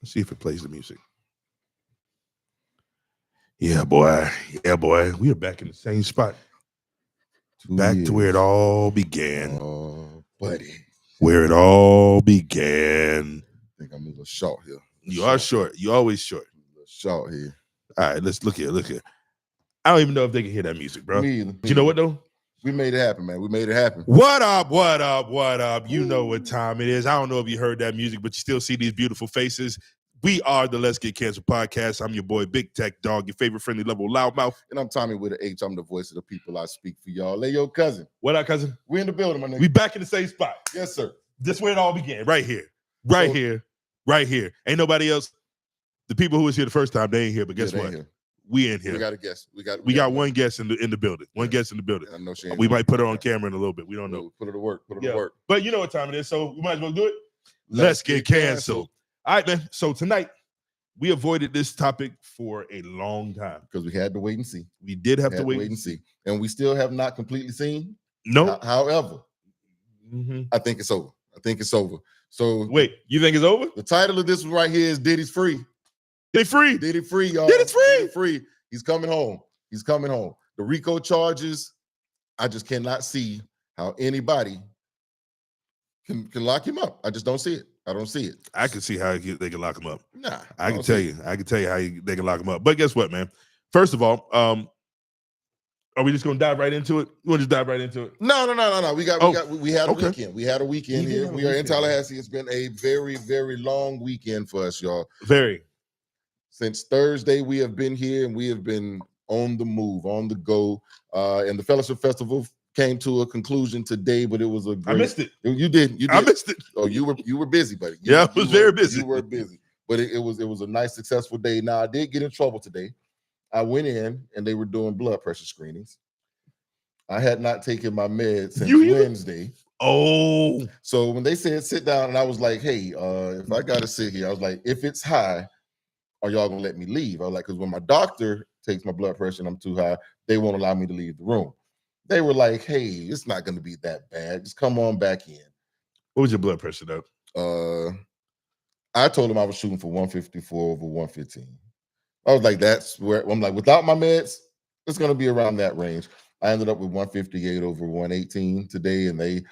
Let's see if it plays the music. Yeah, boy. Yeah, boy. We are back in the same spot. Back to where it all began. Oh, buddy. Where it all began. I think I'm a little short here. You are short. You always short. A little short here. All right, let's look here. Look here. I don't even know if they can hear that music, bro. Me either. You know what, though? We made it happen, man. We made it happen. What up, what up, what up? You know what time it is. I don't know if you heard that music, but you still see these beautiful faces. We are the Let's Get Canceled podcast. I'm your boy, Big Tech Dog, your favorite friendly level loudmouth. And I'm Tommy with an H. I'm the voice of the people. I speak for y'all. Lay your cousin. What up, cousin? We in the building, my nigga. We back in the same spot. Yes, sir. This where it all began. Right here. Right here. Right here. Ain't nobody else. The people who was here the first time, they ain't here. But guess what? We in here. We got a guest. We got one guest in the building. One guest in the building. I know she we might put her on camera in a little bit. We don't know. Put her to work. Put her to work. But you know what time it is, so we might as well do it. Let's get canceled. All right, man. So tonight, we avoided this topic for a long time. Because we had to wait and see. We did have to wait and see. And we still have not completely seen. No. However, I think it's over. So wait, you think it's over? The title of this one right here is Diddy's Free. Diddy free. Diddy free, y'all. Diddy's free. Diddy free. He's coming home. He's coming home. The RICO charges, I just cannot see how anybody can lock him up. I just don't see it. I don't see it. I can see how they can lock him up. Nah. I can tell you how they can lock him up. But guess what, man? First of all, are we just gonna dive right into it? You want to just dive right into it? No. We had a weekend. We had a weekend here. We are in Tallahassee. It's been a very, very long weekend for us, y'all. Very. Since Thursday, we have been here and we have been on the move, on the go. And the Fellowship Festival came to a conclusion today, but it was a great. I missed it. You did. I missed it. Oh, you were busy, buddy. I was very busy. You were busy, but it was a nice, successful day. Now I did get in trouble today. I went in and they were doing blood pressure screenings. I had not taken my meds since Wednesday. Oh, so when they said sit down, and I was like, hey, if I gotta sit here, I was like, if it's high, are y'all gonna let me leave? I was like, because when my doctor takes my blood pressure and I'm too high, they won't allow me to leave the room. They were like, hey, it's not gonna be that bad. Just come on back in. What was your blood pressure though? I told him I was shooting for 154 over 115. I was like, that's where I'm like, without my meds, it's gonna be around that range. I ended up with 158 over 118 today, and they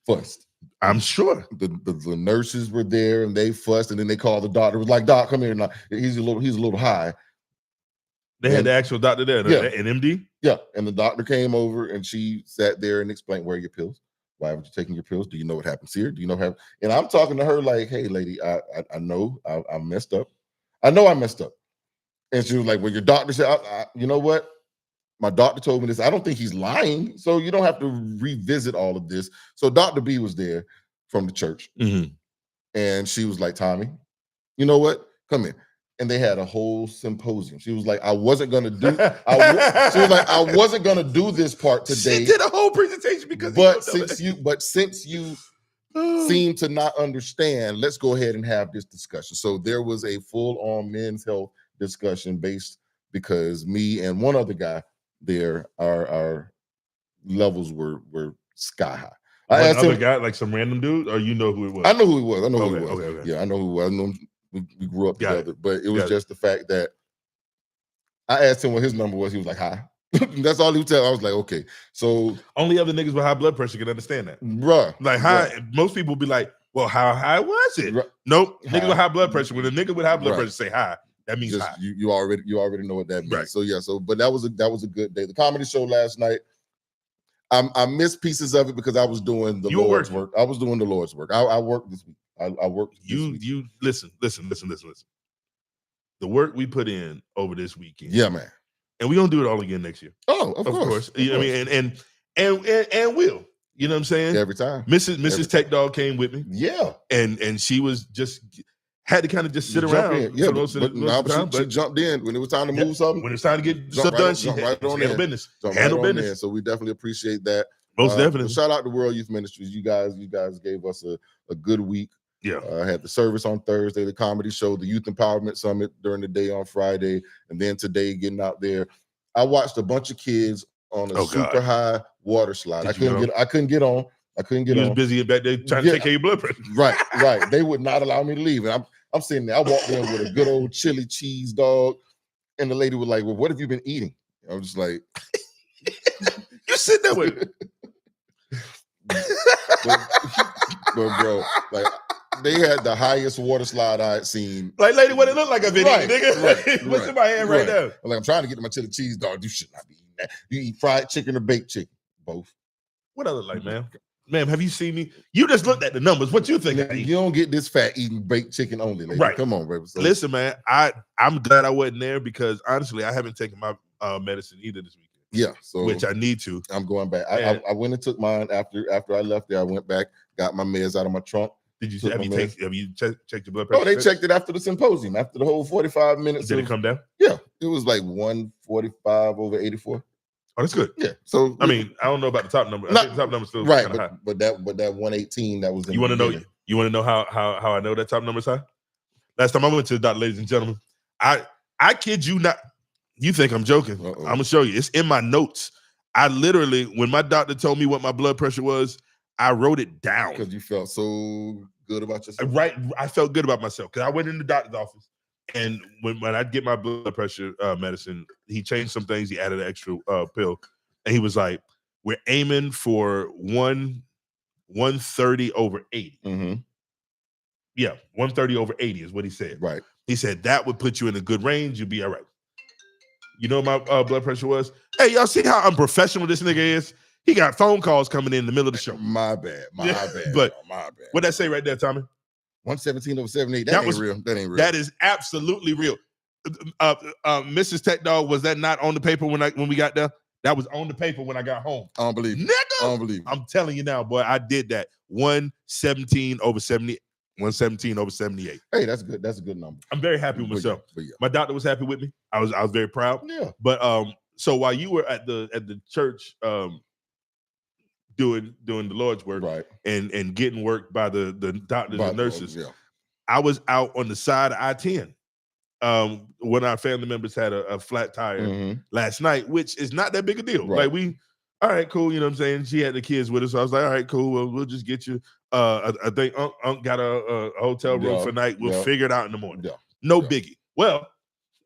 fussed. I'm sure the nurses were there and they fussed, and then they called the doctor. It was like, Doc, come here. Now he's a little high. They had the actual doctor there, an MD. Yeah, and the doctor came over and she sat there and explained, where are your pills? Why haven't you taken your pills? Do you know what happens here? Do you know how? And I'm talking to her like, hey, lady, I know I messed up. I know I messed up. And she was like, well, your doctor said, you know what? My doctor told me this. I don't think he's lying. So you don't have to revisit all of this. So Dr. B was there from the church. Mm-hmm. And she was like, Tommy, you know what? Come here. And they had a whole symposium. She was like, I wasn't going to do this part today. She did a whole presentation because since you seem to not understand, let's go ahead and have this discussion. So there was a full-on men's health discussion because me and one other guy there, our levels were sky high. I asked him, guy, like some random dude, or you know who it was? I know who he was. Okay. Yeah, I know who he was. I know him. We grew up together, but it was just the fact that I asked him what his number was. He was like, high. That's all he would tell. I was like, okay. So only other niggas with high blood pressure can understand that. Bruh. Like high, most people be like, well, how high was it? Nope. Niggas with high blood pressure. When a nigga with high blood pressure say high, that means high. You already know what that means. Right. So but that was a good day. The comedy show last night, I missed pieces of it because I was doing the Lord's work. I was doing the Lord's work. I worked this week. I worked this week. You listen. The work we put in over this weekend. Yeah, man. And we're gonna do it all again next year. Oh, of course. You know what I mean? And will. You know what I'm saying? Every time. Mrs. Tech Dog came with me. Yeah. And she was just had to kind of just sit around. Yeah, she jumped in when it was time to move something. When it was time to get stuff done, she handled business. Handle business. So we definitely appreciate that. Most definitely. Shout out to World Youth Ministries. You guys gave us a good week. Yeah. I had the service on Thursday, the comedy show, the Youth Empowerment Summit during the day on Friday, and then today getting out there. I watched a bunch of kids on a super high water slide. I couldn't get on. You was busy back there trying to take care of your blood pressure. Right. They would not allow me to leave. And I'm sitting there. I walked in with a good old chili cheese dog, and the lady was like, "Well, what have you been eating?" I was just like, "You sitting there with it." but bro, like they had the highest water slide I had seen. Like, lady, what it look like I've been eating, nigga? Right, What's in my hand right now? Like, I'm trying to get to my chili cheese dog. You should not be eating that. You eat fried chicken or baked chicken, both. What I look like, man? Ma'am, have you seen me? You just looked at the numbers. What you think? You don't get this fat eating baked chicken only, lady. Right? Come on, baby. So, listen, man. I'm glad I wasn't there because honestly, I haven't taken my medicine either this weekend. Yeah, so which I need to. I'm going back. I went and took mine after I left there. I went back, got my meds out of my trunk. Did you have you checked your blood pressure? Oh, they checked it after the symposium. After the whole 45 minutes. Did it come down? Yeah, it was like 145 over 84. Oh, that's good. Yeah. So I mean, I don't know about the top number. I think the top number still right, kind of high. But that 118 that was. You want to know? You want to know how I know that top number's high? Last time I went to the doctor, ladies and gentlemen, I kid you not. You think I'm joking? I'm gonna show you. It's in my notes. I literally, when my doctor told me what my blood pressure was, I wrote it down because you felt so good about yourself. Right, I felt good about myself because I went in the doctor's office, and when I get my blood pressure medicine, he changed some things. He added an extra pill, and he was like, "We're aiming for 130 over 80." Mm-hmm. Yeah, 130 over 80 is what he said. Right. He said that would put you in a good range. You'll be all right. You know what my blood pressure was? Hey, y'all see how unprofessional this nigga is? He got phone calls coming in the middle of the show. My bad. But my bad. What'd that say right there, Tommy? 117 over 78. That ain't real. That ain't real. That is absolutely real. Mrs. Tech Dog, was that not on the paper when we got there? That was on the paper when I got home. I don't believe it. Nigga! I don't believe it. I'm telling you now, boy, I did that. 117 over 70. 117 over 78. Hey, that's good. That's a good number. I'm very happy with myself. Yeah. My doctor was happy with me. I was very proud. Yeah. But so while you were at the church doing the Lord's work, right, and getting worked by the doctors and nurses, yeah, I was out on the side of I-10. When our family members had a flat tire last night, which is not that big a deal. Right. Like all right, cool. You know what I'm saying? She had the kids with us. So I was like, all right, cool. Well, we'll just get you. I think Unc got a hotel room for night. We'll figure it out in the morning. Yeah. No biggie. Well,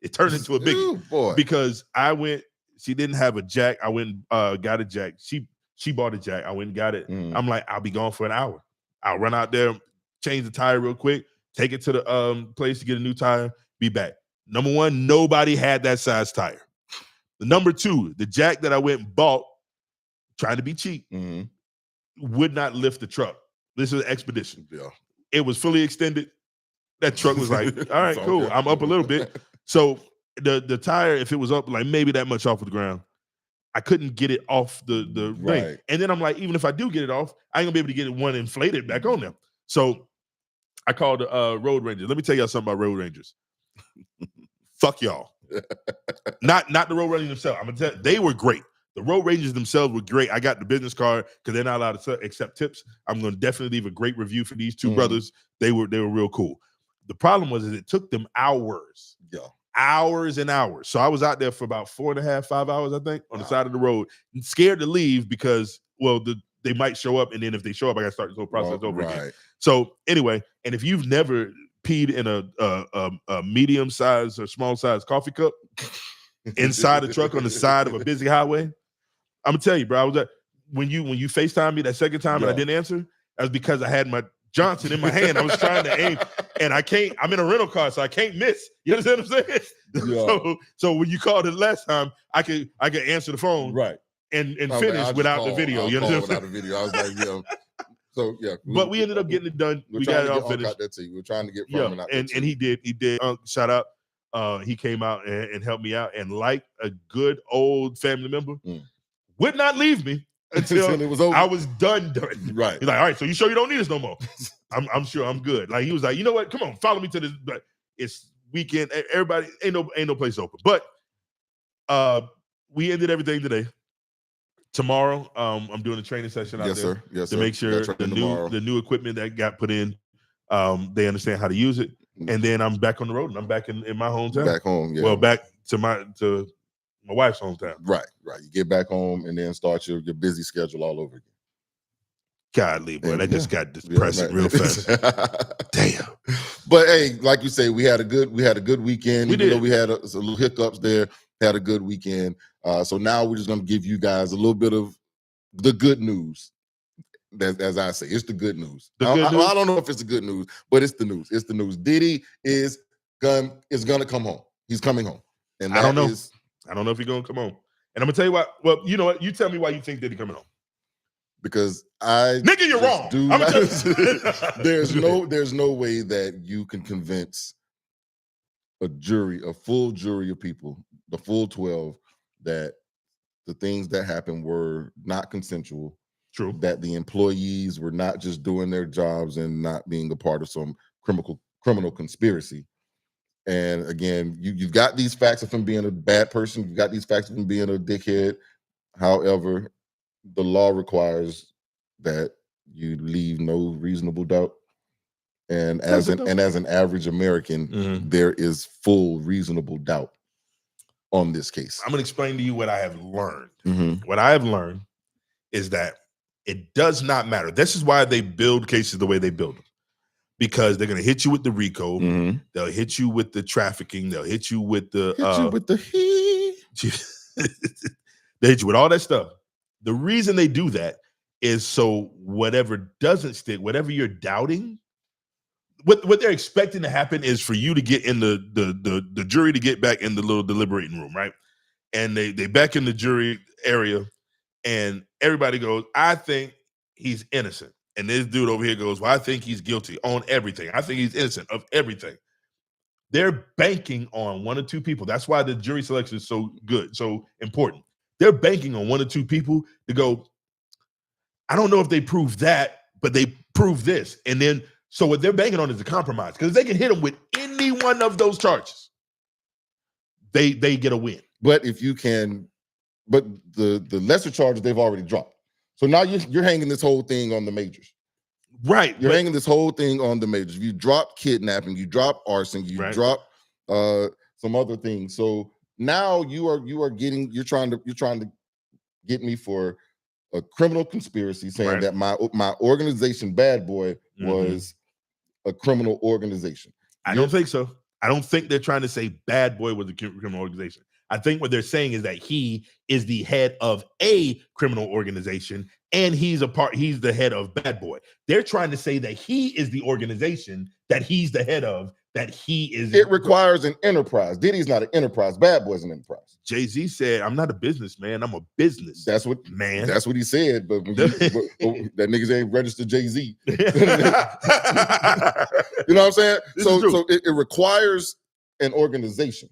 it turned into a biggie. Ooh, boy. Because I went, she didn't have a jack. I went and got a jack. She bought a jack. I went and got it. I'm like, I'll be gone for an hour. I'll run out there, change the tire real quick, take it to the place to get a new tire, be back. Number one, nobody had that size tire. The number two, the jack that I went and bought, trying to be cheap, would not lift the truck. This is an expedition. Yeah. It was fully extended. That truck was like, all right, cool. Okay. I'm up a little bit. So the tire, if it was up like maybe that much off of the ground, I couldn't get it off the ring. And then I'm like, even if I do get it off, I ain't gonna be able to get it one inflated back on there. So I called the road rangers. Let me tell y'all something about road rangers. Fuck y'all. Not the road rangers themselves. I'm gonna tell you, they were great. The road rangers themselves were great. I got the business card because they're not allowed to accept tips. I'm going to definitely leave a great review for these two brothers. They were real cool. The problem was it took them hours. Yeah. Hours and hours. So I was out there for about 4.5, 5 hours, I think, on the side of the road, scared to leave because, well, they might show up, and then if they show up, I got to start this whole process over again. So anyway, and if you've never peed in a medium-sized or small-sized coffee cup inside a truck on the side of a busy highway, I'm gonna tell you, bro. I was when you FaceTime me that second time and I didn't answer, that was because I had my Johnson in my hand. I was trying to aim, and I can't. I'm in a rental car, so I can't miss. You understand what I'm saying? Yeah. So when you called it last time, I could answer the phone, and finish without the video. You understand? Without the video, I was like, So yeah, but we ended up getting it done. We got it all finished. We're trying to get Furman out there and he did. Shout out. He came out and helped me out, and like a good old family member, would not leave me until it was over. I was done. Right. He's like, all right, so you sure you don't need us no more? I'm sure I'm good. Like he was like, you know what? Come on, follow me to this. But it's weekend. Everybody ain't no place open. But we ended everything today. Tomorrow, I'm doing a training session out there to make sure the new equipment that got put in, they understand how to use it. And then I'm back on the road, and I'm back in my hometown. Back home, yeah. Well, back to my wife's hometown. Right. You get back home and then start your busy schedule all over again. Godly, boy, that just got depressing real fast. Damn. But hey, like you say, we had a good weekend. Even though we had a little hiccups there, had a good weekend. So now we're just gonna give you guys a little bit of the good news. As I say, it's the good news. I don't know if it's the good news, but it's the news. It's the news. Diddy is gonna come home. He's coming home. And I don't know. I don't know if he's gonna come home. And I'm gonna tell you why. Well, you know what? You tell me why you think Diddy coming home. Because nigga, you're wrong. There's no way that you can convince a full jury of people, the full 12, that the things that happened were not consensual. True. That the employees were not just doing their jobs and not being a part of some criminal conspiracy. And again, you've got these facts of him being a bad person. You've got these facts of him being a dickhead. However, the law requires that you leave no reasonable doubt. And as an average American, there is full reasonable doubt on this case. I'm going to explain to you what I have learned. What I have learned is that it does not matter. This is why they build cases the way they build them. Because they're going to hit you with the RICO. They'll hit you with the trafficking. They'll hit you with the... They hit you with all that stuff. The reason they do that is so whatever doesn't stick, whatever you're doubting, what they're expecting to happen is for you to get in the jury to get back in the little deliberating room, right? And they back in the jury area, and everybody goes, I think he's innocent. And this dude over here goes, well, I think he's guilty on everything. I think he's innocent of everything. They're banking on one or two people. That's why the jury selection is so good, so important. They're banking on one or two people to go, I don't know if they prove that, but they prove this. And then, so what they're banking on is a compromise. Because they can hit them with any one of those charges. They get a win. But if you can, but the lesser charges they've already dropped. So now you're hanging this whole thing on the majors. Right. You're hanging this whole thing on the majors. You drop kidnapping, you drop arson, you drop some other things. So now you're trying to get me for a criminal conspiracy, saying that my organization, Bad Boy, was a criminal organization. I don't think so. I don't think they're trying to say Bad Boy was a criminal organization. I think what they're saying is that he is the head of a criminal organization and he's the head of Bad Boy. They're trying to say that he is the organization that he's the head of, that he is. It requires an enterprise. Diddy's not an enterprise. Bad Boy's an enterprise. Jay-Z said, I'm not a businessman. I'm a business. That's what he said. But, that niggas ain't registered Jay-Z. You know what I'm saying? So it requires an organization.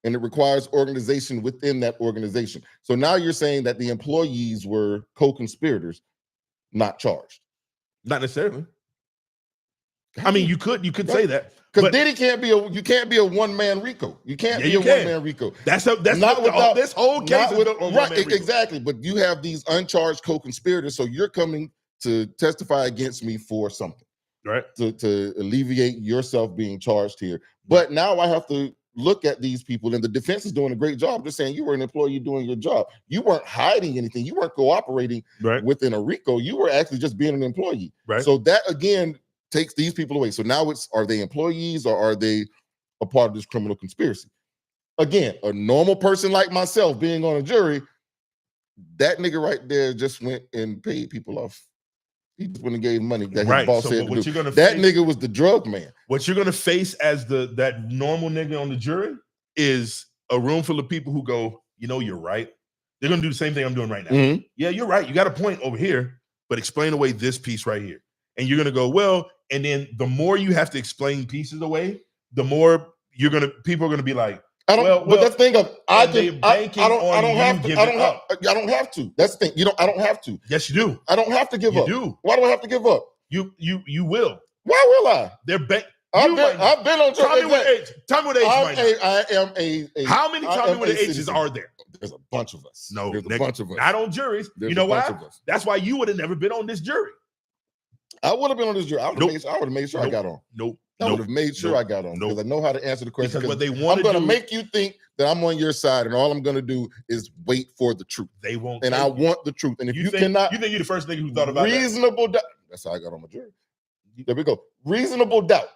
And it requires organization within that organization. So now you're saying that the employees were co-conspirators, not charged. Not necessarily. I mean, you could say that. Because Diddy can't be a one-man RICO. You can't be a one-man RICO. That's not without this whole case. Right, exactly. But you have these uncharged co-conspirators, so you're coming to testify against me for something. Right. To alleviate yourself being charged here. But now I have to look at these people, and the defense is doing a great job just saying you were an employee doing your job. You weren't hiding anything. You weren't cooperating within a RICO. You were actually just being an employee. Right. So that, again, takes these people away. So now are they employees or are they a part of this criminal conspiracy? Again, a normal person like myself being on a jury, that nigga right there just went and paid people off. He just went and gave money that his boss said to do. That nigga was the drug man. What you're gonna face as that normal nigga on the jury is a room full of people who go, you know, you're right. They're gonna do the same thing I'm doing right now. Yeah, you're right. You got a point over here, but explain away this piece right here. And you're gonna go, well, and then the more you have to explain pieces away, the more people are gonna be like, I don't. But that's the thing of I don't have to. That's the thing. I don't have to. Yes, you do. I don't have to give up. You do. Why do I have to give up? You will. Why will I? I've been on. Tell me what age. Tell me what age. I am a. How many? Tell me what ages are there? There's a bunch of us. No, there's a bunch of us. Not on juries. You know why? That's why you would have never been on this jury. I would have been on this jury. I would have made sure I got on. Nope. I would have made sure I got on because I know how to answer the question. Because what they want I'm going to make you think that I'm on your side, and all I'm going to do is wait for the truth. They won't. And I want the truth. And if you cannot, you think you're the first nigga who thought about reasonable doubt. That's how I got on my jury. There we go. Reasonable doubt.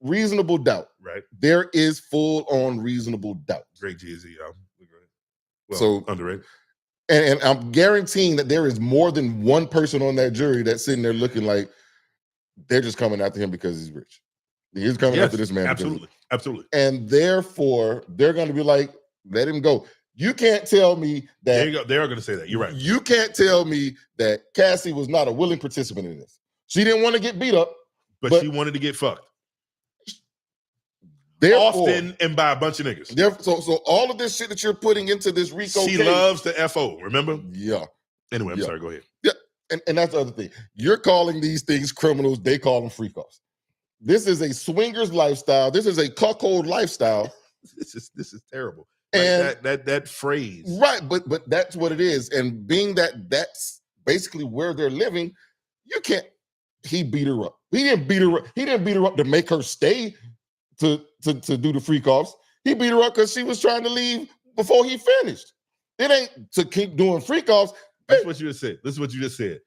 Reasonable doubt. Right. There is full on reasonable doubt. Great G-Z, y'all. Well, so underrated. And I'm guaranteeing that there is more than one person on that jury that's sitting there looking like they're just coming after him because he's rich. He's coming after this man. Absolutely. And therefore, they're going to be like, let him go. You can't tell me that. They are going to say that. You're right. You can't tell me that Cassie was not a willing participant in this. She didn't want to get beat up. But she wanted to get fucked. Often and by a bunch of niggas. So all of this shit that you're putting into this RICO case. She loves the FO, remember? Yeah. Anyway, I'm sorry, go ahead. Yeah. And that's the other thing. You're calling these things criminals. They call them freak-offs. This is a swingers lifestyle. This is a cuckold lifestyle. This is terrible. And that phrase. Right, but that's what it is. And being that that's basically where they're living, you can't. He beat her up. He didn't beat her up. He didn't beat her up to make her stay to do the freak-offs. He beat her up because she was trying to leave before he finished. It ain't to keep doing freak-offs. That's what you just said. This is what you just said.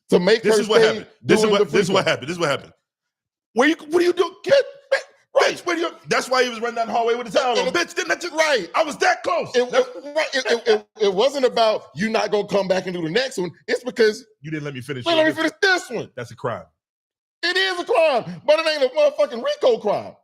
To make this her is what happened. This is what happened. What are you doing? Get right. Bitch, that's why he was running down the hallway with the towel on. Bitch, didn't that just right? I was that close. It wasn't about you not gonna come back and do the next one. It's because you didn't let me finish. Let me finish this one. That's a crime. It is a crime, but it ain't a motherfucking RICO crime.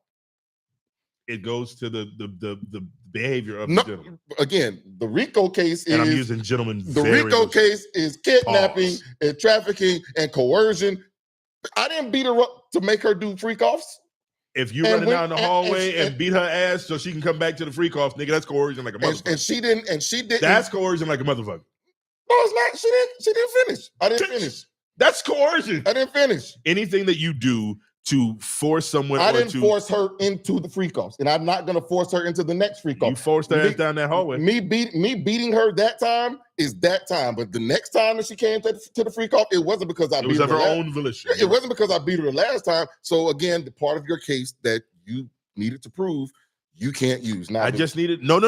It goes to the behavior of the gentleman. Again, the RICO case is, and I'm using gentlemen. The RICO case is kidnapping and trafficking and coercion. I didn't beat her up to make her do freak-offs. If you running down the hallway and beat her ass so she can come back to the freak-offs, nigga, that's coercion like a motherfucker. And she didn't. That's coercion like a motherfucker. No, it's not. She didn't finish. I didn't finish. That's coercion. I didn't finish. Anything that you do to force someone. I didn't force her into the freak-offs, and I'm not going to force her into the next freak-off. You forced her ass down that hallway. Me beating her that time is that time, but the next time that she came to the freak-off, it wasn't because I beat her. It was of her own volition. It wasn't because I beat her the last time. So again, the part of your case that you needed to prove, you can't use. I just needed no.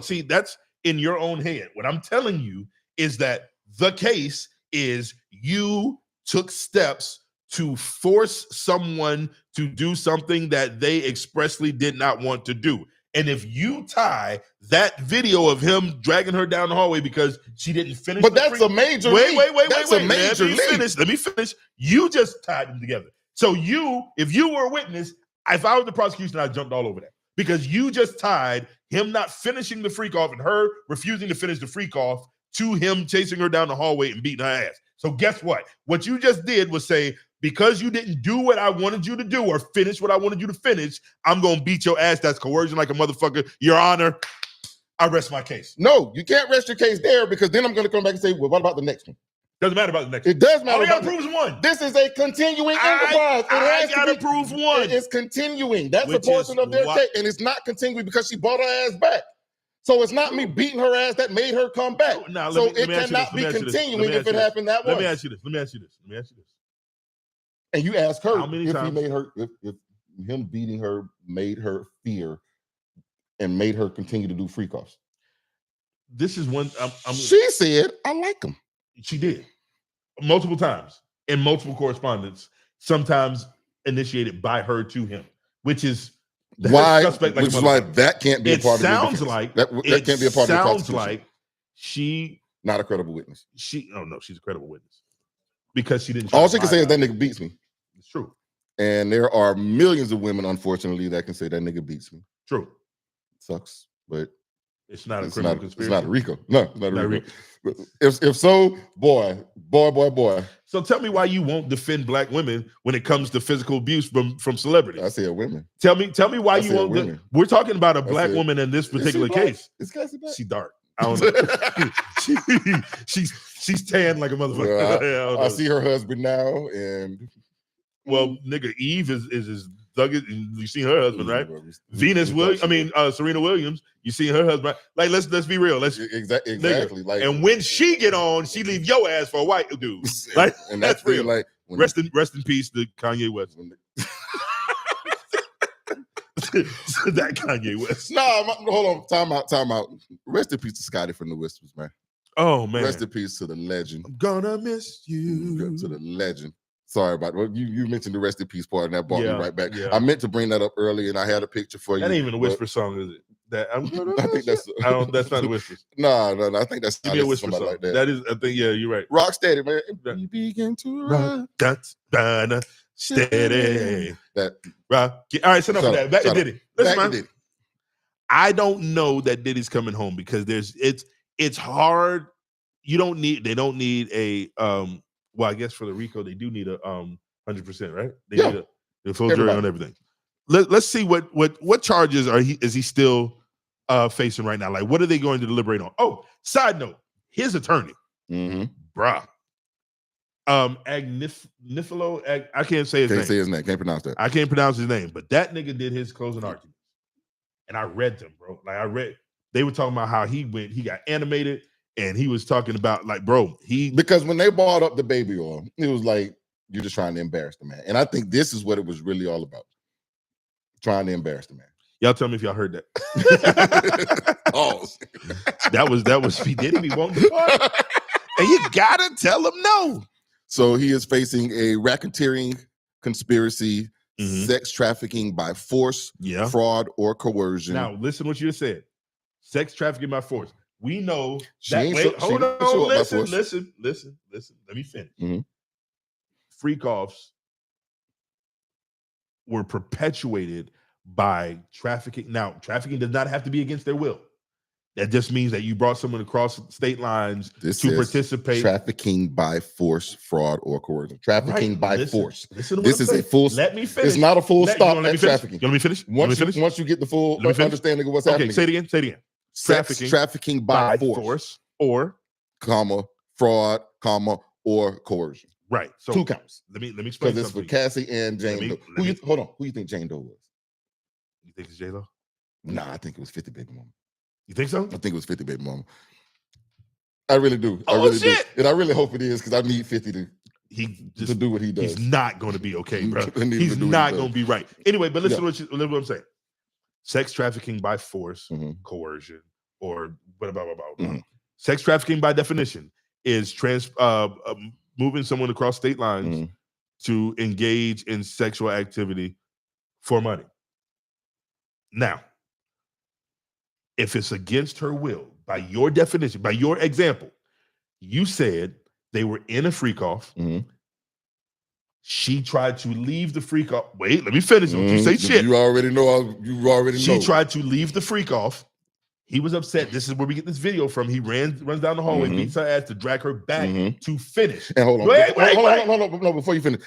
See, that's in your own head. What I'm telling you is that the case is you took steps to force someone to do something that they expressly did not want to do. And if you tie that video of him dragging her down the hallway because she didn't finish, but that's a major leap. Wait. Let me finish. You just tied them together. So if you were a witness, if I was the prosecution, I jumped all over that because you just tied him not finishing the freak off and her refusing to finish the freak off to him chasing her down the hallway and beating her ass. So guess what? What you just did was say, because you didn't do what I wanted you to do or finish what I wanted you to finish, I'm going to beat your ass. That's coercion like a motherfucker. Your Honor, I rest my case. No, you can't rest your case there because then I'm going to come back and say, well, what about the next one? Doesn't matter about the next one. It does matter. All you got to prove is one. This is a continuing enterprise. I got to prove one. It's continuing. That's a portion of their case. And it's not continuing because she brought her ass back. So it's not me beating her ass that made her come back. So it cannot be continuing if it happened that way. Let me ask you this. And you ask her if he made her, if him beating her made her fear and made her continue to do freak-offs. This is one. She said, I like him. She did. Multiple times in multiple correspondence, sometimes initiated by her to him, which is why that can't be a part of the case. That can't be a part of the prosecution. Sounds like she not a credible witness. She's a credible witness because she didn't. All she can say is that nigga beats me. It's true. And there are millions of women, unfortunately, that can say that nigga beats me. True. Sucks, but it's not a criminal conspiracy. It's not a RICO. No, it's not a RICO. If so, boy. So tell me why you won't defend black women when it comes to physical abuse from celebrities. I said women. Tell me why you won't. We're talking about a black woman in this particular case. Is Cassie black? She's dark. I don't know. she's tan like a motherfucker. I see her husband now, and nigga, Eve is as thug. You see her husband, right? Serena Williams. You see her husband. Like, let's be real. Exactly. Nigga. Like, and when she get on, she leave your ass for a white dude. Like, and that's real. Like, rest in peace to Kanye West. That Kanye West. Hold on. Time out. Rest in peace to Scotty from the Whispers, man. Oh, man. Rest in peace to the legend. I'm gonna miss you. To the legend. Sorry about it. You mentioned the rest in peace part, and that brought me right back. Yeah. I meant to bring that up early, and I had a picture for you. That ain't even a Whisper song, is it? I think that's. That's not a Whispers. No. I think that's. Give me a Whisper song. Like that. That is. I think. Yeah, you're right. Rock steady, man. We begin to rock. That's steady. That. Rock. All right. So enough of that. Back to Diddy. Listen, man. Diddy. I don't know that Diddy's coming home because it's hard. They don't need a well, I guess for the RICO they do need a 100%, right? They need a full jury on everything. Let's see what charges is he still facing right now? Like, what are they going to deliberate on? Oh, side note, his attorney, bruh. Agnifilo, I can't say his name. Can't say his name. Can't pronounce that. I can't pronounce his name, but that nigga did his closing argument. And I read them, bro. Like they were talking about how he got animated, and he was talking about like, bro, because when they brought up the baby oil, it was like, you're just trying to embarrass the man. And I think this is what it was really all about. Trying to embarrass the man. Y'all tell me if y'all heard that. Oh, that was P. Diddy wanting to fuck. And you gotta tell him no. So he is facing a racketeering conspiracy, sex trafficking by force, fraud, or coercion. Now, listen what you just said. Sex trafficking by force. We know that. Hold on. Listen. Let me finish. Freak-offs were perpetuated by trafficking. Now, trafficking does not have to be against their will. That just means that you brought someone across state lines to participate. Trafficking by force, fraud, or coercion. Trafficking by force. Listen to this is a full. Let me finish. It's not a full stop at trafficking. You want me to finish? Once you get the full understanding of what's happening. Say it again. Trafficking by force, or comma, fraud, comma, or coercion. Right. So 2 counts. Let me explain. Because it's for Cassie and Jane Doe. Hold on. Who you think Jane Doe was? You think it's J-Lo? Nah, I think it was 50 Baby Mama. You think so? I think it was 50 Baby Mama. I really do. I really do. And I really hope it is, because I need 50 to do what he does. He's not going to be okay, bro. He's not going to be right. Anyway, but listen to what I'm saying. Sex trafficking by force, coercion, or blah, blah, blah, blah. Sex trafficking by definition is moving someone across state lines to engage in sexual activity for money. Now, if it's against her will, by your definition, by your example, you said they were in a freak-off. She tried to leave the freak-off. Wait, let me finish. Don't you say shit. You already know. She tried to leave the freak-off. He was upset. This is where we get this video from. He runs down the hallway, beats her ass to drag her back to finish. And hold on. Hold on. No, before you finish.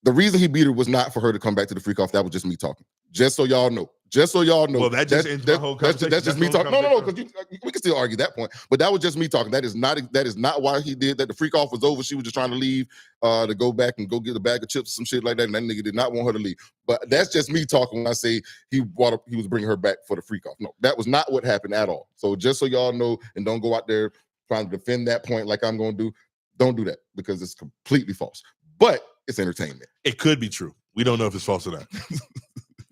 The reason he beat her was not for her to come back to the freak-off. That was just me talking. Just so y'all know. Well, that just ends my whole conversation. That's just me talking. No, because we can still argue that point. But that was just me talking. That is not why he did that. The freak off was over. She was just trying to leave to go back and go get a bag of chips or some shit like that. And that nigga did not want her to leave. But that's just me talking when I say he was bringing her back for the freak off. No, that was not what happened at all. So just so y'all know, and don't go out there trying to defend that point like I'm going to do. Don't do that, because it's completely false. But it's entertainment. It could be true. We don't know if it's false or not.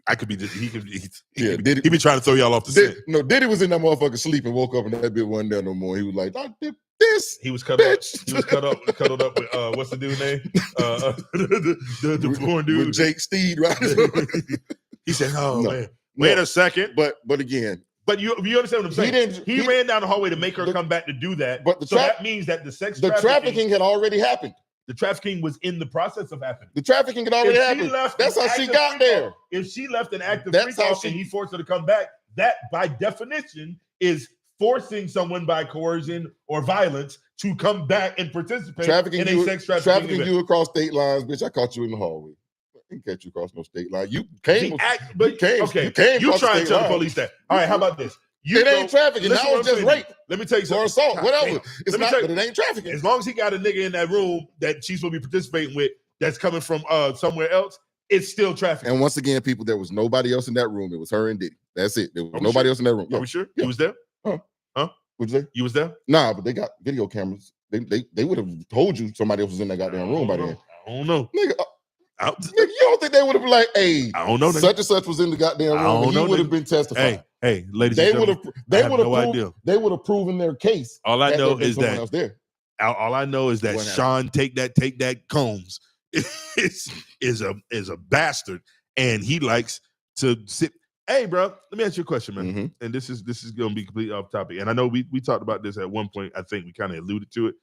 I could be. He be trying to throw y'all off the set. No, Diddy was in that motherfucker sleep and woke up and that bitch wasn't there no more. He was like, I did this. He was cuddled up with what's the dude's name? The porn dude with Jake Steed, right? He said, "Oh man, wait a second." But again. But you understand what I'm saying? He ran down the hallway to make her come back to do that. But that means that the trafficking had already happened. The trafficking was in the process of happening. The trafficking had already happened. That's how she got there. If she left an active freak-off and he forced her to come back, that by definition is forcing someone by coercion or violence to come back and participate in a sex trafficking event. You across state lines, bitch. I caught you in the hallway. I didn't catch you across no state line. You came. You trying to tell the police that. All right, how about this? It ain't trafficking. That was just rape. Let me tell you something. Or assault, whatever. It's not, but it ain't trafficking. As long as he got a nigga in that room that she's supposed to be participating with that's coming from somewhere else, it's still trafficking. And once again, people, there was nobody else in that room. It was her and Diddy. That's it. There was nobody else in that room. Are we sure? You was there? Huh? What'd you say? You was there? Nah, but they got video cameras. They would have told you somebody else was in that goddamn room by then. I don't know. Nigga, You don't think they would have been like, hey, I don't know. Such and such was in the goddamn room and he would have been testifying. Hey, ladies and gentlemen, they would have proven their case. All I know is that else there. All I know is that Sean take that Combs is a bastard, and he likes to sit. Hey, bro, let me ask you a question, man. Mm-hmm. And this is going to be completely off topic. And I know we talked about this at one point. I think we kind of alluded to it.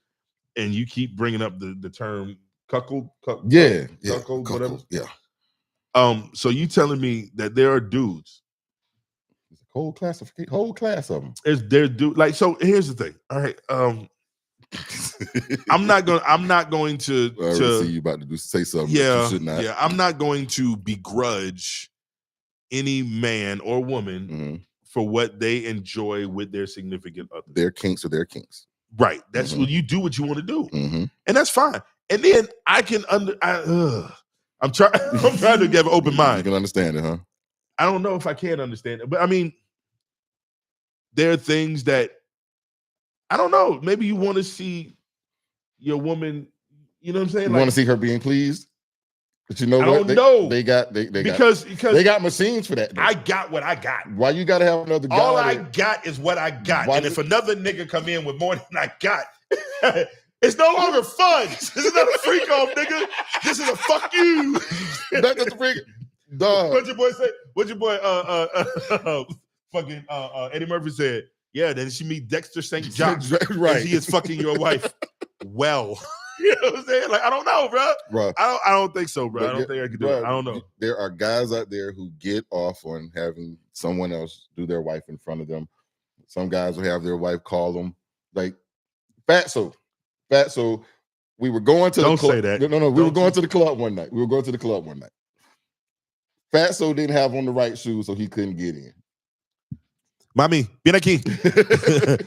And you keep bringing up the term cuckold. Cuckold, whatever. Yeah. So you telling me that there are dudes? It's a whole class of them. There dude like so. Here's the thing. All right. I'm not going to. See you about to say something. Yeah. You should not. Yeah. I'm not going to begrudge any man or woman for what they enjoy with their significant other. Their kinks are their kinks. Right. That's what you do. What you want to do, and that's fine. And then I can I'm trying to get an open mind. You can understand it, huh? I don't know if I can understand it, but I mean, there are things that I don't know. Maybe you want to see your woman. You know what I'm saying? You want to see her being pleased. But you know I what? Don't know. They got because they got machines for that. Though. I got what I got. Why you got to have another guy? All I got is what I got. And if another nigga come in with more than I got, it's no longer fun. This is not a freak off, nigga. This is a fuck you. That's just a freak. Dog. What your boy say? What your boy fucking Eddie Murphy said? Yeah, then she meet Dexter St. John. Right. And he is fucking your wife. Well. You know what I'm saying? Like, I don't know, bro. I don't think so, bro. I don't think I can do it. I don't know. There are guys out there who get off on having someone else do their wife in front of them. Some guys will have their wife call them like fatso. We were going to don't the club. Say that. No. We were going to the club one night. Fatso didn't have on the right shoes, so he couldn't get in. Mami, ven aquí.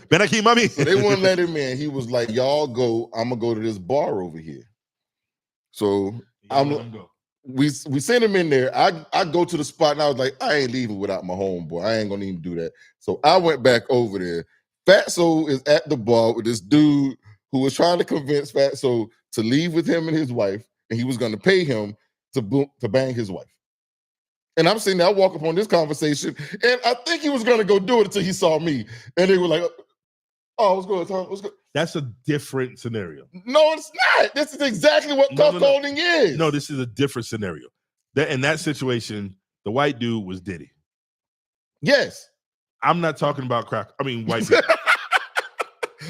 Ven aquí, mami. So they wouldn't let him in. He was like, y'all go, I'm gonna go to this bar over here. So we sent him in there. I go to the spot and I was like, I ain't leaving without my homeboy. I ain't gonna even do that. So I went back over there. Fatso is at the bar with this dude who was trying to convince Fatso to leave with him and his wife, and he was gonna pay him to bang his wife. And I'm sitting there, I walk up on this conversation, and I think he was going to go do it until he saw me. And they were like, oh, what's going on? What's good? That's a different scenario. No, it's not. This is exactly what cuckolding is. No, this is a different scenario. In that situation, the white dude was Diddy. Yes. I'm not talking about white people.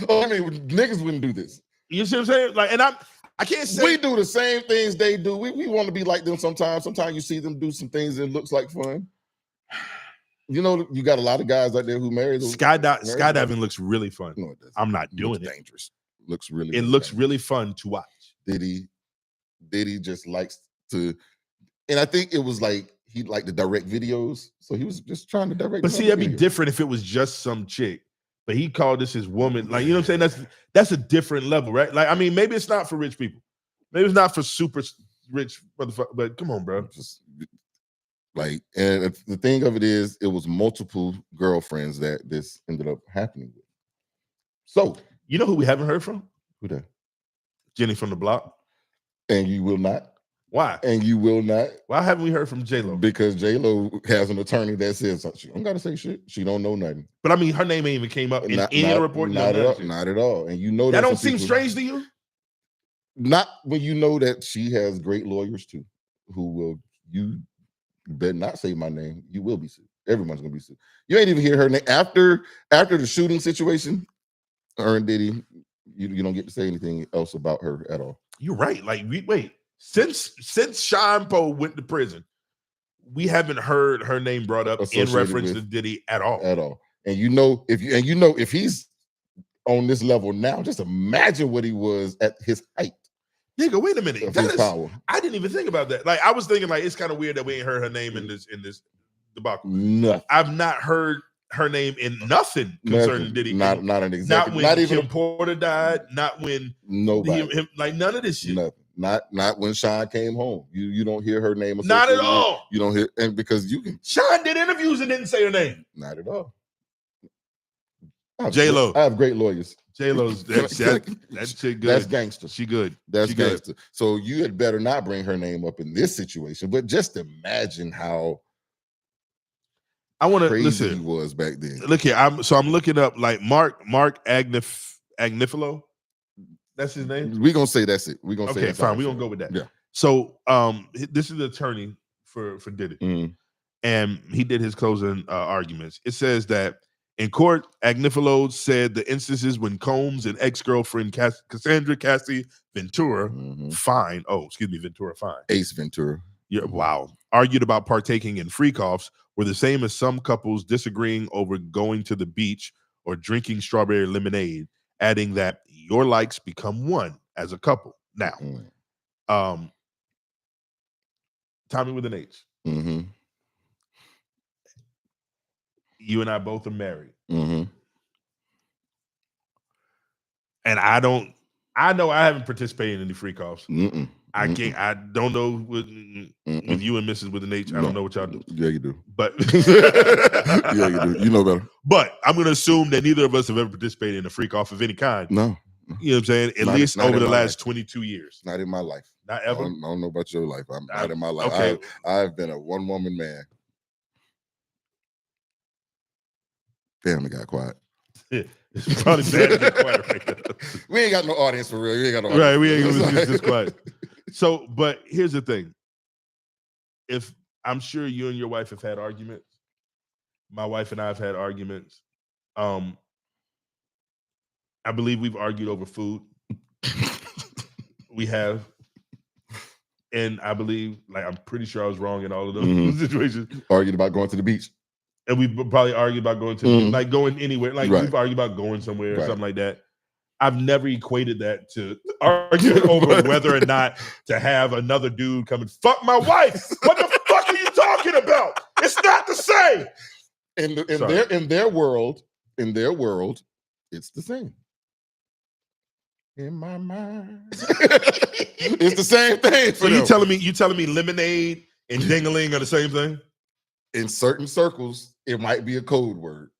Oh, niggas wouldn't do this. You see what I'm saying? Like, and I can't say we do the same things they do. We want to be like them sometimes. Sometimes you see them do some things and it looks like fun. You know, you got a lot of guys out there who marry those. Skydiving looks really fun. No, it doesn't. I'm not doing it. Dangerous. Looks really. It looks really fun to watch. Diddy just likes to, and I think it was like he liked to direct videos, so he was just trying to direct. But see, that'd be different if it was just some chick. But he called this his woman. Like, you know what I'm saying? That's a different level, right? Like, I mean, maybe it's not for rich people. Maybe it's not for super rich motherfuckers. But come on, bro. Just like, and the thing of it is, it was multiple girlfriends that this ended up happening with. So, you know who we haven't heard from? Who that? Jenny from the Block. And you will not. Why? And you will not. Why haven't we heard from J-Lo? Because J-Lo has an attorney that says she don't gotta say shit. She don't know nothing. But I mean, her name ain't even came up in any report. Not at all. And you know that don't seem strange to you? Not when you know that she has great lawyers too, who will, you better not say my name. You will be sued. Everyone's gonna be sued. You ain't even hear her name after the shooting situation. Her and Diddy, you don't get to say anything else about her at all. You're right. Like, wait. Since Sean Poe went to prison, we haven't heard her name brought up in reference to Diddy at all. At all. And you know, if he's on this level now, just imagine what he was at his height. Nigga, wait a minute. Power. I didn't even think about that. Like, I was thinking, like, it's kind of weird that we ain't heard her name in this debacle. Nothing. I've not heard her name in nothing concerning Diddy. Not an executive. Not when not even Kim Porter died. Not when nobody. Like, none of this shit. Nothing. Not when Sean came home. You don't hear her name. Not at all. You don't hear, and because you can. Sean did interviews and didn't say her name. Not at all. J-Lo. I have great lawyers. J-Lo's that shit good. That's gangster. She good. That's she gangster. Good. So you had better not bring her name up in this situation. But just imagine how I want to crazy listen. he was back then. Look here. I'm looking up like Mark Agnifilo. That's his name. We're gonna say that's it. We're gonna say that's fine. We're gonna go with that. Yeah. So this is the attorney for Diddy. And he did his closing arguments. It says that in court, Agnifilo said the instances when Combs and ex-girlfriend Cassandra Cassie Ventura Ventura Fine. Ace Ventura. Yeah, wow. Argued about partaking in freak-offs were the same as some couples disagreeing over going to the beach or drinking strawberry lemonade, adding that your likes become one as a couple. Now, Tommy with an H. You and I both are married. And I know I haven't participated in any freak-offs. I don't know with you and Mrs. with an H. I don't know what y'all do. Yeah, you do. But yeah, you do. You know better. But I'm going to assume that neither of us have ever participated in a freak-off of any kind. No. You know what I'm saying? At least over the last 22 years. Not in my life. Not ever? I don't know about your life. I'm not in my life. Okay. I've been a one-woman man. Damn, it got quiet. It's probably bad to get quiet right now. We ain't got no audience for real. We ain't got no audience. Right, we ain't gonna just quiet. So, but here's the thing. If I'm sure you and your wife have had arguments, my wife and I have had arguments. I believe we've argued over food. We have. And I believe, I'm pretty sure I was wrong in all of those situations. Argued about going to the beach. And we probably argued about going to going anywhere. We've argued about going somewhere or something like that. I've never equated that to arguing over whether or not to have another dude come and fuck my wife. What the fuck are you talking about? It's not the same. In their world, it's the same. In my mind, it's the same thing. So you telling me lemonade and ding-a-ling are the same thing? In certain circles, it might be a code word.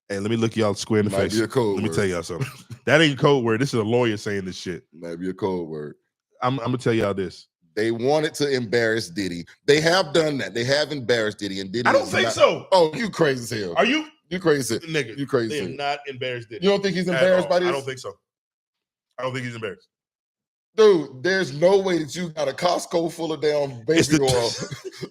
Hey, let me look y'all square in the face. Might be a code Let word. me tell y'all something. That ain't a code word. This is a lawyer saying this shit. Might be a code word. I'm gonna tell y'all this. They wanted to embarrass Diddy. They have done that. They have embarrassed Diddy, and Diddy. I don't think so. Oh, you crazy as hell. Are you? You crazy, nigga? You crazy? They have not embarrassed Diddy. You don't think he's embarrassed by this? I don't think so. I don't think he's embarrassed. Dude, there's no way that you got a Costco full of damn baby oil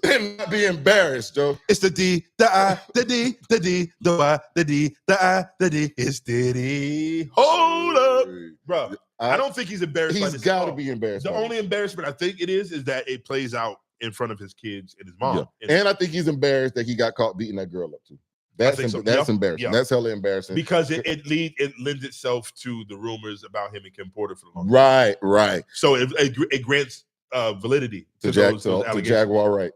and not be embarrassed, Joe. It's the D, the I, the D, the D, the Y, the D, the I, the D. It's Diddy. Hold up, bro. I don't think he's embarrassed by this. He's got to be embarrassed. The only embarrassment I think it is that it plays out in front of his kids and his mom. Yeah. And I think he's embarrassed that he got caught beating that girl up too. That's embarrassing. Yeah. That's hella embarrassing. Because it lends itself to the rumors about him and Kim Porter for the long time. Right. So it grants validity to Jaguar, right?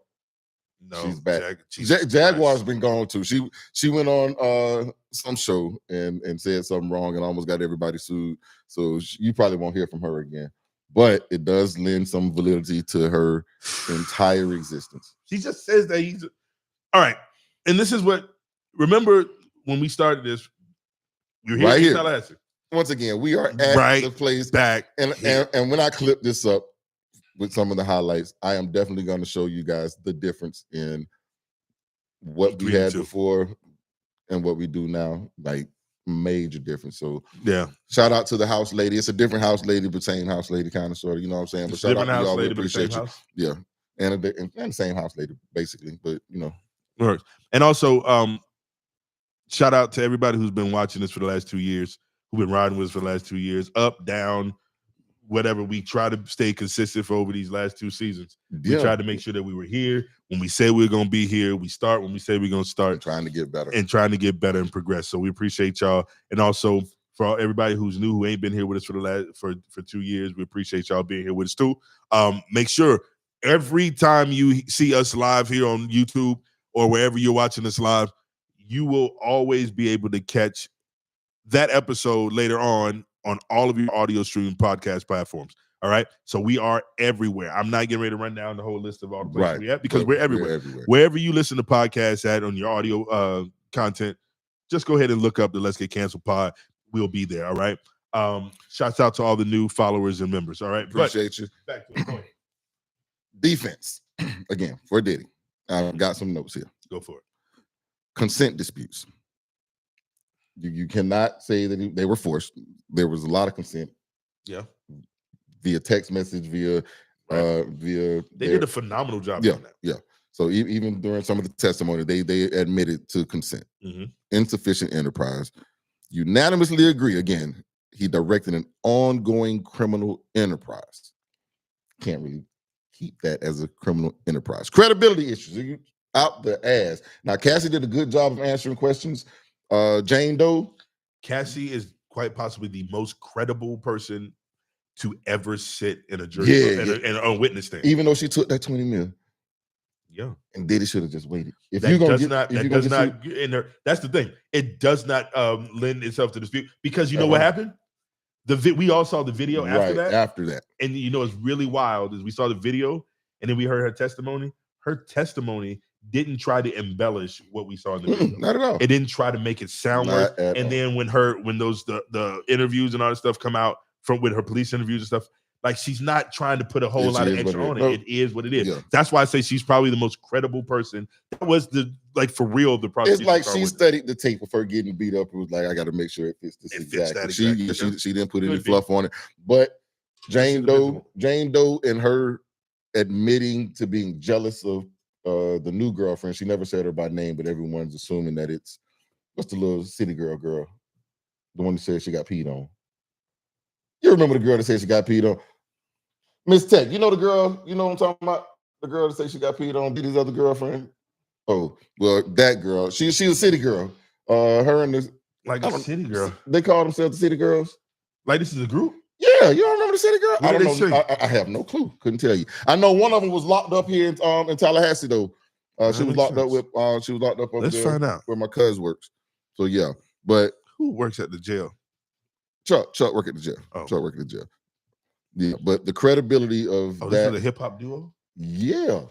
No, she's back. Jaguar's been gone too. She went on some show and said something wrong and almost got everybody sued. So you probably won't hear from her again. But it does lend some validity to her entire existence. She just says that he's all right. And this is what. Remember when we started this, you're here, right here. Tallahassee. Once again, we are at the place back. And when I clip this up with some of the highlights, I am definitely going to show you guys the difference in what we had before and what we do now. Like major difference. So yeah, shout out to the house lady. It's a different house lady, but same house lady kind of sort of. You know what I'm saying? But shout out to y'all. We appreciate you. Yeah, and the same house lady basically. But you know, works. And also, shout out to everybody who's been watching this for the last 2 years, who've been riding with us for the last 2 years, up, down, whatever. We try to stay consistent for over these last 2 seasons. Yeah. We tried to make sure that we were here. When we say we're going to be here, we start when we say we're going to start. Trying to get better. And trying to get better and progress. So we appreciate y'all. And also for everybody who's new, who ain't been here with us for the last for 2 years, we appreciate y'all being here with us too. Make sure every time you see us live here on YouTube or wherever you're watching us live, you will always be able to catch that episode later on all of your audio streaming podcast platforms. All right. So we are everywhere. I'm not getting ready to run down the whole list of all the places we have because we're everywhere. Wherever you listen to podcasts at on your audio content, just go ahead and look up the Let's Get Canceled pod. We'll be there. All right. Shouts out to all the new followers and members. All right. Appreciate you. Back to the point. Defense again for Diddy. I've got some notes here. Go for it. Consent disputes. You cannot say that they were forced. There was a lot of consent. Yeah. Via text message, via They did a phenomenal job yeah, on that. Yeah. So even during some of the testimony, they admitted to consent. Mm-hmm. Insufficient enterprise. Unanimously agree. Again, he directed an ongoing criminal enterprise. Can't really keep that as a criminal enterprise. Credibility issues out the ass. Now, Cassie did a good job of answering questions. Jane Doe. Cassie is quite possibly the most credible person to ever sit in a jury and a witness stand. Even though she took that $20 million. Yeah. And Diddy should have just waited. If that you're gonna in there, that's the thing. It does not lend itself to dispute because you know what happened? We all saw the video after that. And you know, it's really wild is we saw the video and then we heard her testimony. Her testimony didn't try to embellish what we saw in the video. Not at all. It didn't try to make it sound worse. And then when those the interviews and all that stuff come out with her police interviews and stuff, like she's not trying to put a whole lot of extra on it. It is what it is. Yeah. That's why I say she's probably the most credible person. That was for real the prosecution. It's like she studied the tape of her getting beat up. It was like, I got to make sure it fits this exactly. She didn't put any fluff on it. But Jane Doe and her admitting to being jealous of the new girlfriend. She never said her by name, but everyone's assuming that it's what's the little city girl, the one that said she got peed on. You remember the girl that said she got peed on? Miss Tech, you know the girl, you know what I'm talking about? The girl that said she got peed on, Diddy's other girlfriend. Oh, well, that girl. She's a city girl. Her and this a city girl. They call themselves the City Girls. Like this is a group? Yeah, you don't remember the City Girl? What I don't know. I have no clue. Couldn't tell you. I know one of them was locked up here in Tallahassee though. She was locked up with Let's find out where my cousin works. So yeah, but who works at the jail? Chuck work at the jail. Oh. Chuck work at the jail. Yeah, but the credibility of that. This is a hip hop duo? Yeah.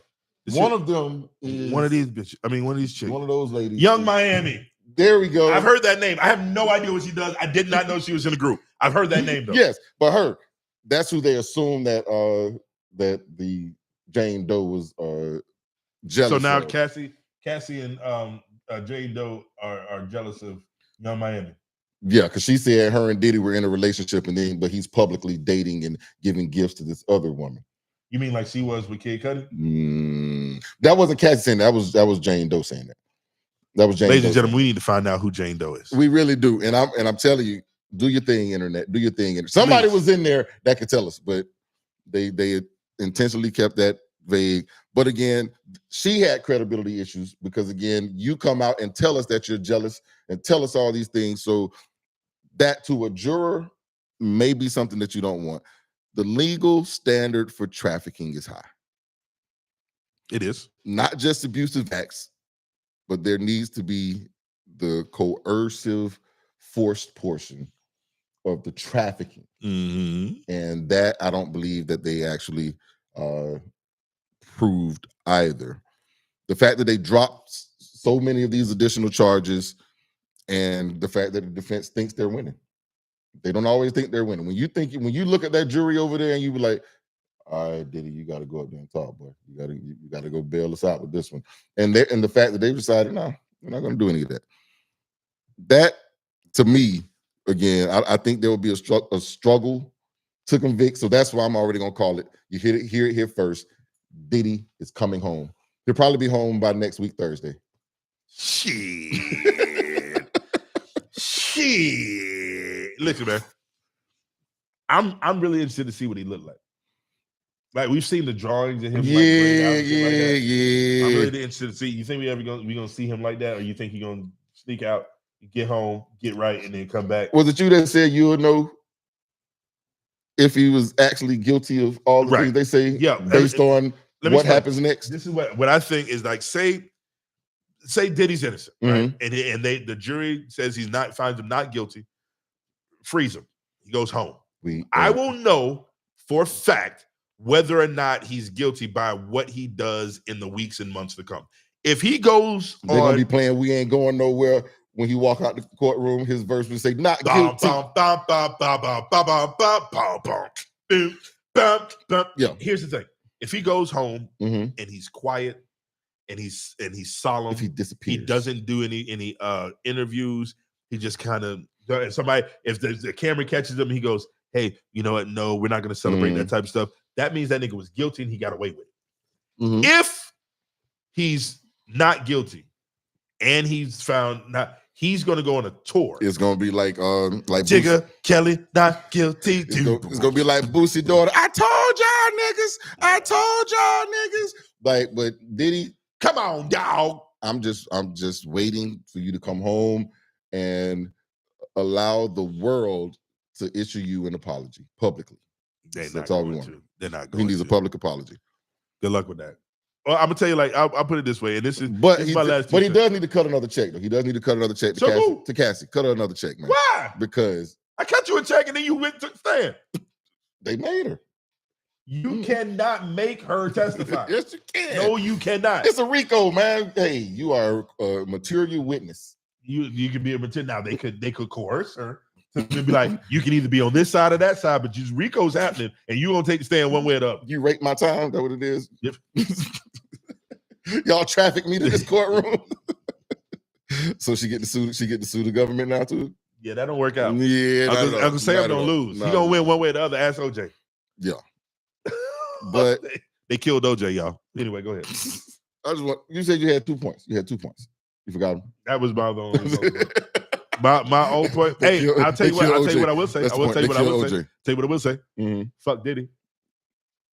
One of them is one of these bitches. I mean, one of these chicks. One of those ladies. Young Miami. There we go. I've heard that name. I have no idea what she does. I did not know she was in the group. I've heard that name though. Yes, but her. That's who they assume that that the Jane Doe was jealous. So now of. Cassie and Jane Doe are jealous of Young Miami. Yeah, because she said her and Diddy were in a relationship, but he's publicly dating and giving gifts to this other woman. You mean like she was with Kid Cudi? That wasn't Cassie saying that. That was Jane Doe saying that. That was Jane. Ladies and gentlemen, we need to find out who Jane Doe is. We really do, and I'm telling you, do your thing, internet. Do your thing. Somebody was in there that could tell us, but they intentionally kept that vague. But again, she had credibility issues because again, you come out and tell us that you're jealous and tell us all these things. So that to a juror may be something that you don't want. The legal standard for trafficking is high. It is. Not just abusive acts, but there needs to be the coercive, forced portion of the trafficking. Mm-hmm. And that I don't believe that they actually proved either. The fact that they dropped so many of these additional charges and the fact that the defense thinks they're winning. They don't always think they're winning. When you look at that jury over there and you be like, all right, Diddy, you got to go up there and talk, boy. You got to go bail us out with this one. And the fact that they've decided, no, we're not going to do any of that. That, to me, again, I think there will be a struggle to convict. So that's why I'm already going to call it. You hear it here first. Diddy is coming home. He'll probably be home by next week, Thursday. Shit. Listen, man. I'm really interested to see what he looked like. Like we've seen the drawings of him. Yeah. I'm really interested to see. You think we gonna see him like that, or you think he's gonna sneak out, get home, get right, and then come back? Was it you that said you would know if he was actually guilty of all the things they say? Yeah, based on what happens next. This is what I think is like. Say Diddy's innocent, right? And the jury says finds him not guilty. Freeze him. He goes home. I will know for a fact whether or not he's guilty by what he does in the weeks and months to come. If he goes, they're gonna be playing "We Ain't Going Nowhere" when he walk out the courtroom, his verse would say, "Not guilty." Yeah. Here's the thing: if he goes home and he's quiet and he's solemn, if he disappears, he doesn't do any interviews. He just kind of somebody. If the camera catches him, he goes, "Hey, you know what? No, we're not going to celebrate that type of stuff." That means that nigga was guilty and he got away with it. If he's not guilty and he's found not, he's going to go on a tour. It's going to be like Jigga Kelly not guilty. It's going to be like Boosie daughter. I told y'all niggas. Like, but Diddy, come on, dog. I'm just waiting for you to come home and allow the world to issue you an apology publicly. That's all we want. They're not going. He needs a public apology. Good luck with that. Well, I'm gonna tell you, like, I'll put it this way, and this is my last. But he does need to cut another check, though. He does need to cut another check to Cassie. Cut her another check, man. Why? Because I cut you a check and then you went to stand. They made her. You cannot make her testify. Yes, you can. No, you cannot. It's a RICO, man. Hey, you are a material witness. You can be a material. Now they could coerce her to be like, you can either be on this side or that side, but just RICO's happening, and you gonna take the stand one way or the other. You rate my time. That what it is. Yep. Y'all traffic me to this courtroom. So she get to sue the government now too. Yeah, that don't work out. Yeah, I'm gonna say I'm gonna lose. He gonna win one way or the other. Ask OJ. Yeah, but they killed OJ, y'all. Anyway, go ahead. You said you had 2 points. You had 2 points. You forgot them. That was my only my own point. Hey, I'll tell you what I will say. I will tell you what I will say. Tell you what I will say. Fuck Diddy.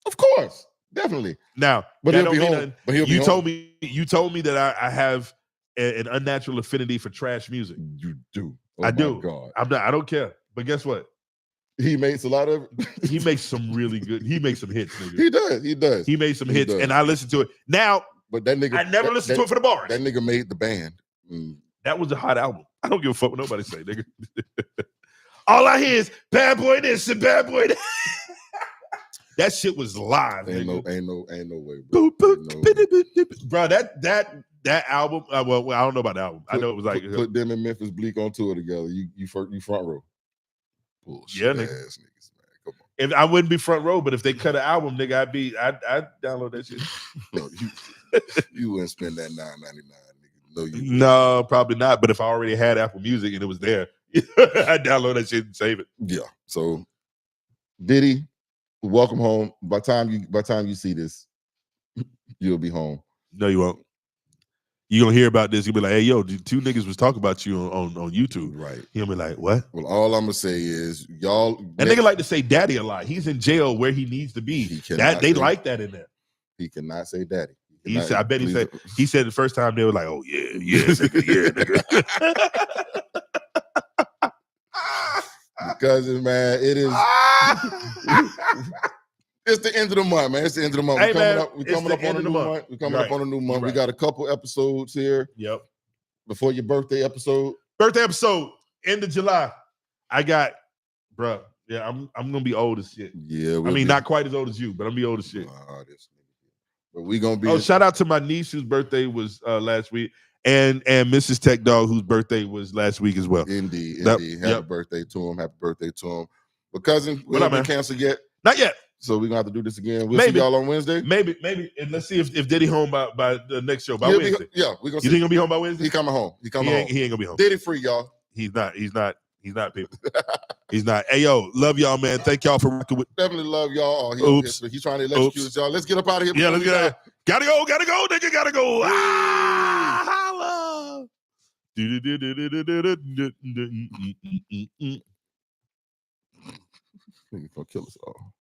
Of course. Definitely. Now, but he'll be home. But he'll be home. You told me that I have an unnatural affinity for trash music. You do. Oh I do. God. I don't care. But guess what? He makes a lot of he makes some really good. He makes some hits, nigga. He does. He made some hits, and I listen to it. Now, but that nigga, I never listened to it for the bars. That nigga made the band. That was a hot album. I don't give a fuck what nobody say, nigga. All I hear is bad boy this and bad boy that. That shit was live. Ain't no way, bro. Bro, that album. Well, I don't know about the album. I know it was like put them and Memphis Bleak on tour together. You front row. Bullshit. Yeah, nigga. Ass niggas, man. Come on. If I wouldn't be front row, but if they cut an album, nigga, I'd download that shit. No, you wouldn't spend that $9.99, nigga. No, probably not. But if I already had Apple Music and it was there, I'd download that shit and save it. Yeah. So Diddy, welcome home. By time you see this, you'll be home. No, you won't. You're gonna hear about this. You'll be like, hey, yo, 2 niggas was talking about you on YouTube. Right. He'll be like, what? Well, all I'm gonna say is y'all. And nigga like to say daddy a lot. He's in jail where he needs to be. They like that in there. He cannot say daddy. He said, I bet he said the first time they were like, oh yeah, nigga. Cousin, man, it is. It's the end of the month, man. It's the end of the month. Hey, We're coming up on a new month. We're coming up on a new month. We got a couple episodes here. Yep. Before your birthday episode. End of July. I got, bro. Yeah, I'm gonna be old as shit. Yeah, not quite as old as you, but I'm gonna be old as shit. But we gonna be. Oh, shout out to my niece whose birthday was last week, and Mrs. Tech Dog whose birthday was last week as well. Indeed. Happy birthday to him. Happy birthday to him. But cousin, we haven't been canceled yet. Not yet. So we're gonna have to do this again. We'll see y'all on Wednesday. Maybe. And let's see if Diddy home by the next show by Wednesday. We're gonna. You think he'll be home by Wednesday? He coming home. He ain't gonna be home. Diddy free, y'all. He's not, people. He's not. Hey, yo, love y'all, man. Thank y'all for working with. Definitely love y'all. He's trying to electrocute us, y'all. Let's get up out of here. Yeah, let's get out of here. Gotta go, nigga. Gotta go. Holla. He's gonna kill us all.